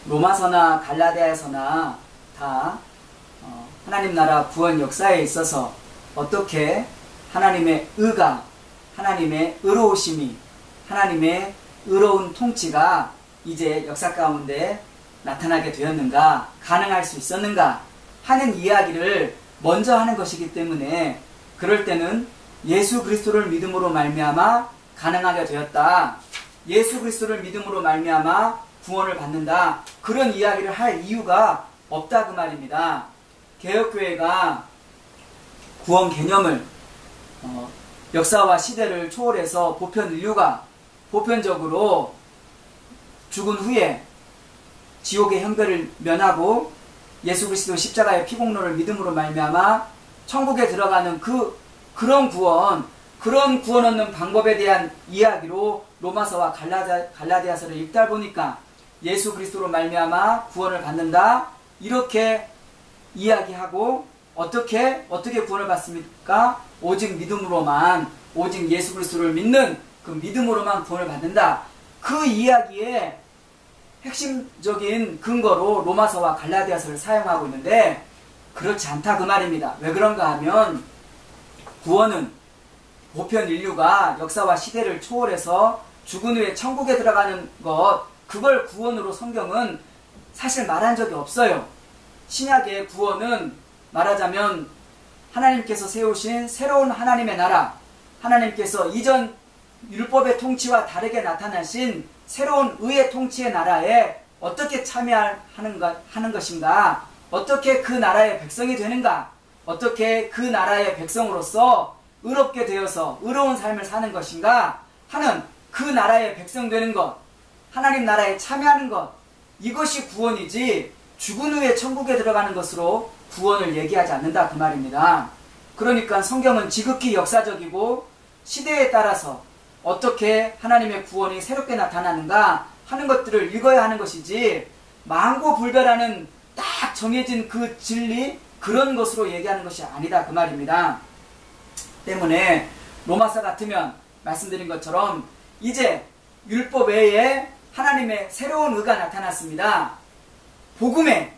로마서나 갈라디아서나 다 하나님 나라 구원 역사에 있어서 어떻게 하나님의 의가, 하나님의 의로우심이, 하나님의 의로운 통치가 이제 역사 가운데 나타나게 되었는가, 가능할 수 있었는가 하는 이야기를 먼저 하는 것이기 때문에, 그럴 때는 예수 그리스도를 믿음으로 말미암아 가능하게 되었다, 예수 그리스도를 믿음으로 말미암아 구원을 받는다, 그런 이야기를 할 이유가 없다 그 말입니다. 개혁교회가 구원 개념을 역사와 시대를 초월해서 보편 인류가 보편적으로 죽은 후에 지옥의 형벌을 면하고 예수 그리스도 십자가의 피공로를 믿음으로 말미암아 천국에 들어가는 그런 구원 얻는 방법에 대한 이야기로 로마서와 갈라디아서를 읽다 보니까 예수 그리스도로 말미암아 구원을 받는다, 이렇게 이야기하고, 어떻게 구원을 받습니까? 오직 믿음으로만, 오직 예수 그리스도를 믿는 그 믿음으로만 구원을 받는다, 그 이야기의 핵심적인 근거로 로마서와 갈라디아서를 사용하고 있는데, 그렇지 않다 그 말입니다. 왜 그런가 하면, 구원은 보편 인류가 역사와 시대를 초월해서 죽은 후에 천국에 들어가는 것, 그걸 구원으로 성경은 사실 말한 적이 없어요. 신약의 구원은 말하자면 하나님께서 세우신 새로운 하나님의 나라, 하나님께서 이전 율법의 통치와 다르게 나타나신 새로운 의의 통치의 나라에 어떻게 참여하는 것인가, 어떻게 그 나라의 백성이 되는가, 어떻게 그 나라의 백성으로서 의롭게 되어서 의로운 삶을 사는 것인가 하는, 그 나라의 백성 되는 것, 하나님 나라에 참여하는 것, 이것이 구원이지 죽은 후에 천국에 들어가는 것으로 구원을 얘기하지 않는다 그 말입니다. 그러니까 성경은 지극히 역사적이고 시대에 따라서 어떻게 하나님의 구원이 새롭게 나타나는가 하는 것들을 읽어야 하는 것이지, 망고불별하는 딱 정해진 그 진리, 그런 것으로 얘기하는 것이 아니다 그 말입니다. 때문에 로마서 같으면 말씀드린 것처럼 이제 율법 외에 하나님의 새로운 의가 나타났습니다. 복음에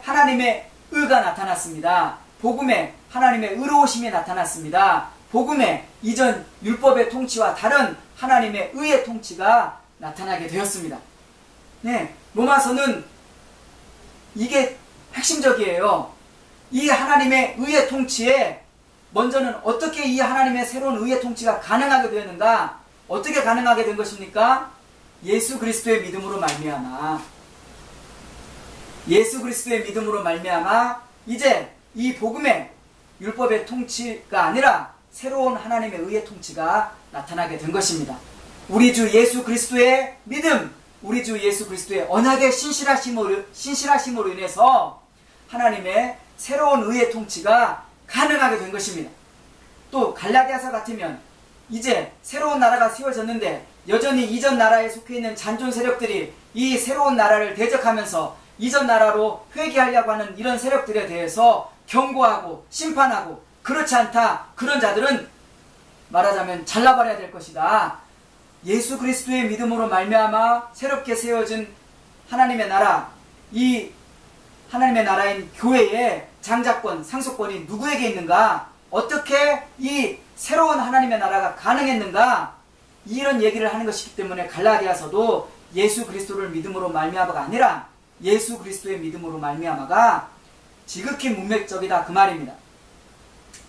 하나님의 의가 나타났습니다. 복음에 하나님의 의로우심이 나타났습니다. 복음에 이전 율법의 통치와 다른 하나님의 의의 통치가 나타나게 되었습니다. 네, 로마서는 이게 핵심적이에요. 이 하나님의 의의 통치에 먼저는 어떻게 이 하나님의 새로운 의의 통치가 가능하게 되었는가, 어떻게 가능하게 된 것입니까? 예수 그리스도의 믿음으로 말미암아, 예수 그리스도의 믿음으로 말미암아 이제 이 복음의 율법의 통치가 아니라 새로운 하나님의 의의 통치가 나타나게 된 것입니다. 우리 주 예수 그리스도의 믿음, 우리 주 예수 그리스도의 언약의 신실하심으로 인해서 하나님의 새로운 의의 통치가 가능하게 된 것입니다. 또 갈라디아서 같으면 이제 새로운 나라가 세워졌는데 여전히 이전 나라에 속해 있는 잔존 세력들이 이 새로운 나라를 대적하면서 이전 나라로 회귀하려고 하는 이런 세력들에 대해서 경고하고 심판하고, 그렇지 않다, 그런 자들은 말하자면 잘라버려야 될 것이다. 예수 그리스도의 믿음으로 말미암아 새롭게 세워진 하나님의 나라, 이 하나님의 나라인 교회의 장자권, 상속권이 누구에게 있는가, 어떻게 이 새로운 하나님의 나라가 가능했는가, 이런 얘기를 하는 것이기 때문에 갈라디아서도 예수 그리스도를 믿음으로 말미암아가 아니라 예수 그리스도의 믿음으로 말미암아가 지극히 문맥적이다 그 말입니다.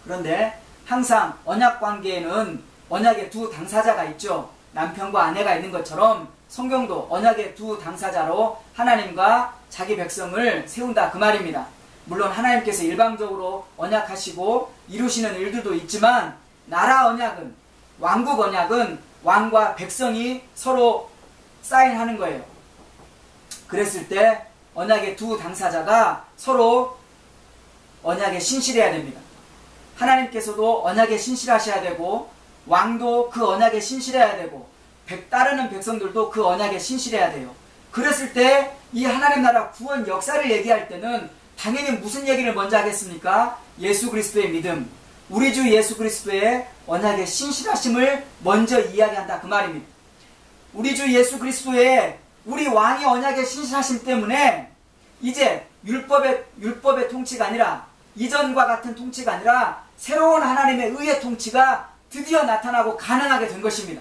그런데 항상 언약 관계에는 언약의 두 당사자가 있죠. 남편과 아내가 있는 것처럼 성경도 언약의 두 당사자로 하나님과 자기 백성을 세운다 그 말입니다. 물론 하나님께서 일방적으로 언약하시고 이루시는 일들도 있지만, 나라 언약은, 왕국 언약은 왕과 백성이 서로 사인하는 거예요. 그랬을 때 언약의 두 당사자가 서로 언약에 신실해야 됩니다. 하나님께서도 언약에 신실하셔야 되고, 왕도 그 언약에 신실해야 되고, 따르는 백성들도 그 언약에 신실해야 돼요. 그랬을 때 이 하나님 나라 구원 역사를 얘기할 때는 당연히 무슨 얘기를 먼저 하겠습니까? 예수 그리스도의 믿음, 우리 주 예수 그리스도의 언약의 신실하심을 먼저 이야기한다 그 말입니다. 우리 주 예수 그리스도의 우리 왕이 언약에 신실하심 때문에 이제 율법의 통치가 아니라, 이전과 같은 통치가 아니라 새로운 하나님의 의의 통치가 드디어 나타나고 가능하게 된 것입니다.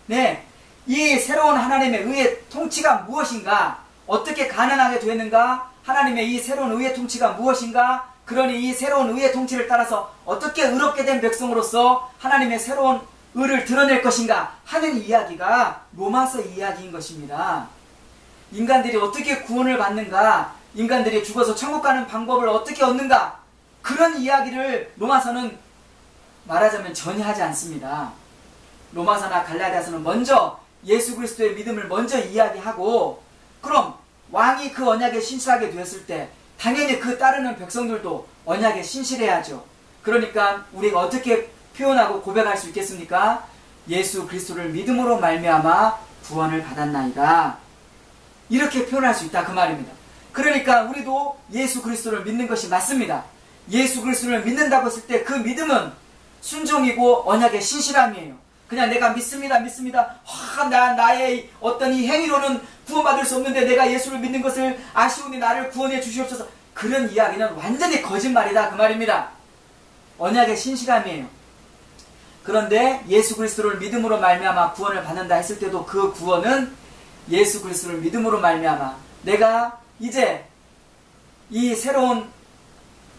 네, 이 새로운 하나님의 의의 통치가 무엇인가? 어떻게 가능하게 되는가? 하나님의 이 새로운 의의 통치가 무엇인가? 그러니 이 새로운 의의 통치를 따라서 어떻게 의롭게 된 백성으로서 하나님의 새로운 의를 드러낼 것인가 하는 이야기가 로마서 이야기인 것입니다. 인간들이 어떻게 구원을 받는가, 인간들이 죽어서 천국 가는 방법을 어떻게 얻는가, 그런 이야기를 로마서는 말하자면 전혀 하지 않습니다. 로마서나 갈라디아서는 먼저 예수 그리스도의 믿음을 먼저 이야기하고, 그럼 왕이 그 언약에 신실하게 되었을 때 당연히 그 따르는 백성들도 언약에 신실해야죠. 그러니까 우리가 어떻게 표현하고 고백할 수 있겠습니까? 예수 그리스도를 믿음으로 말미암아 구원을 받았나이다, 이렇게 표현할 수 있다 그 말입니다. 그러니까 우리도 예수 그리스도를 믿는 것이 맞습니다. 예수 그리스도를 믿는다고 했을 때 그 믿음은 순종이고 언약의 신실함이에요. 그냥 내가 믿습니다. 나의 어떤 이 행위로는 구원받을 수 없는데 내가 예수를 믿는 것을 아시오니 나를 구원해 주시옵소서, 그런 이야기는 완전히 거짓말이다 그 말입니다. 언약의 신실함이에요. 그런데 예수 그리스도를 믿음으로 말미암아 구원을 받는다 했을 때도 그 구원은 예수 그리스도를 믿음으로 말미암아 내가 이제 이 새로운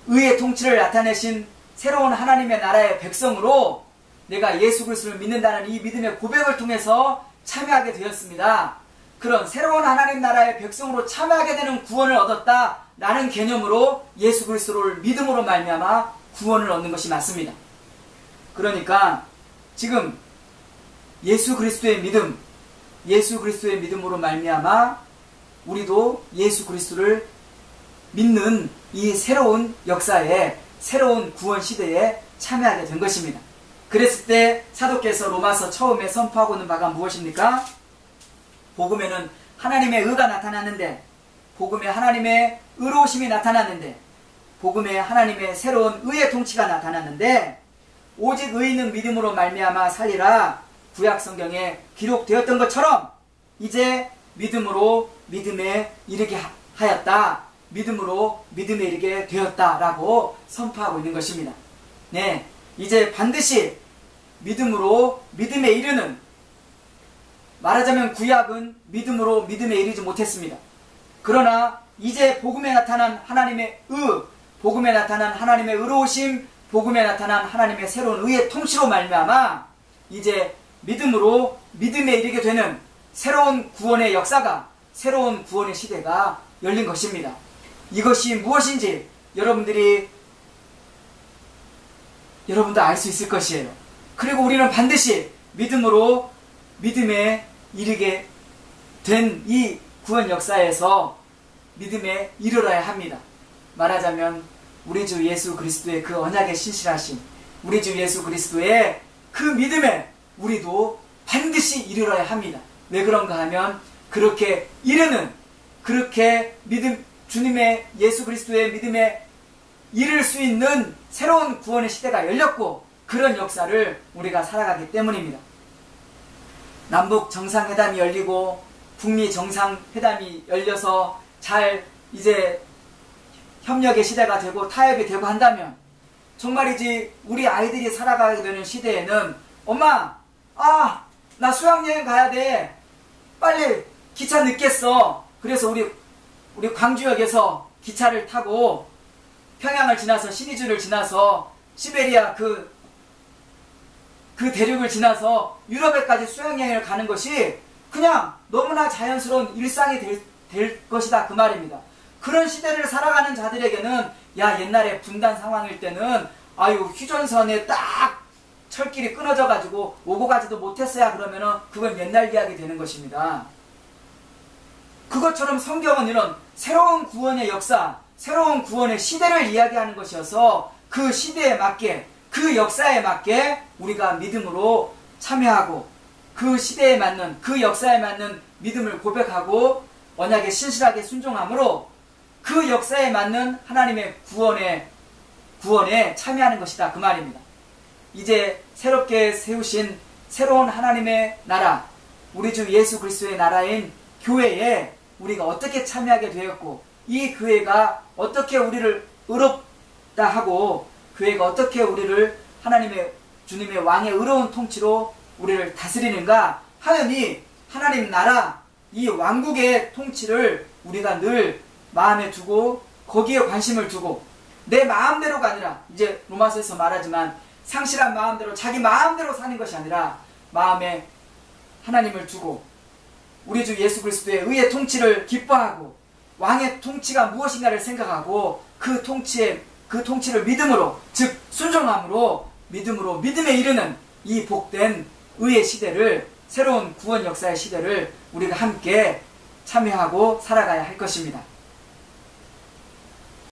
의의 통치를 나타내신 새로운 하나님의 나라의 백성으로 내가 예수 그리스도를 믿는다는 이 믿음의 고백을 통해서 참여하게 되었습니다. 그런 새로운 하나님 나라의 백성으로 참여하게 되는 구원을 얻었다라는 개념으로 예수 그리스도를 믿음으로 말미암아 구원을 얻는 것이 맞습니다. 그러니까 지금 예수 그리스도의 믿음으로 말미암아 우리도 예수 그리스도를 믿는 이 새로운 역사에, 새로운 구원 시대에 참여하게 된 것입니다. 그랬을 때 사도께서 로마서 처음에 선포하고 있는 바가 무엇입니까? 복음에는 하나님의 의가 나타났는데, 복음에 하나님의 의로우심이 나타났는데, 복음에 하나님의 새로운 의의 통치가 나타났는데, 오직 의인은 믿음으로 말미암아 살리라 구약 성경에 기록되었던 것처럼 이제 믿음으로 믿음에 이르게 하였다, 믿음으로 믿음에 이르게 되었다라고 선포하고 있는 것입니다. 네, 이제 반드시 믿음으로 믿음에 이르는, 말하자면 구약은 믿음으로 믿음에 이르지 못했습니다. 그러나 이제 복음에 나타난 하나님의 복음에 나타난 하나님의 의로우심, 복음에 나타난 하나님의 새로운 의의 통치로 말미암아 이제 믿음으로 믿음에 이르게 되는 새로운 구원의 역사가, 새로운 구원의 시대가 열린 것입니다. 이것이 무엇인지 여러분도 알 수 있을 것이에요. 그리고 우리는 반드시 믿음으로 믿음에 이르게 된 이 구원 역사에서 믿음에 이르러야 합니다. 말하자면 우리 주 예수 그리스도의 그 언약에 신실하신 우리 주 예수 그리스도의 그 믿음에 우리도 반드시 이르러야 합니다. 왜 그런가 하면 그렇게 주님의 예수 그리스도의 믿음에 이를 수 있는 새로운 구원의 시대가 열렸고, 그런 역사를 우리가 살아가기 때문입니다. 남북 정상회담이 열리고 북미 정상회담이 열려서 잘 이제 협력의 시대가 되고 타협이 되고 한다면, 정말이지 우리 아이들이 살아가게 되는 시대에는 엄마, 나 수학여행 가야 돼, 빨리 기차 늦겠어, 그래서 우리 광주역에서 기차를 타고 평양을 지나서 시리즈를 지나서 시베리아 그 대륙을 지나서 유럽에까지 수학여행을 가는 것이 그냥 너무나 자연스러운 일상이 될 것이다 그 말입니다. 그런 시대를 살아가는 자들에게는 옛날에 분단 상황일 때는 휴전선에 딱 철길이 끊어져 가지고 오고 가지도 못했어야 그러면은 그건 옛날 이야기 되는 것입니다. 그것처럼 성경은 이런 새로운 구원의 역사, 새로운 구원의 시대를 이야기하는 것이어서 그 시대에 맞게, 그 역사에 맞게 우리가 믿음으로 참여하고 그 시대에 맞는, 그 역사에 맞는 믿음을 고백하고 언약에 신실하게 순종함으로 그 역사에 맞는 하나님의 구원에 참여하는 것이다 그 말입니다. 이제 새롭게 세우신 새로운 하나님의 나라, 우리 주 예수 그리스도의 나라인 교회에 우리가 어떻게 참여하게 되었고, 이 교회가 어떻게 우리를 의롭다 하고, 교회가 어떻게 우리를 하나님의 주님의 왕의 의로운 통치로 우리를 다스리는가 하느니, 하나님 나라 이 왕국의 통치를 우리가 늘 마음에 두고 거기에 관심을 두고, 내 마음대로가 아니라, 이제 로마서에서 말하지만 상실한 마음대로 자기 마음대로 사는 것이 아니라 마음에 하나님을 두고 우리 주 예수 그리스도의 의의 통치를 기뻐하고 왕의 통치가 무엇인가를 생각하고 그 통치를 믿음으로, 즉 순종함으로 믿음에 이르는 이 복된 의의 시대를, 새로운 구원 역사의 시대를 우리가 함께 참여하고 살아가야 할 것입니다.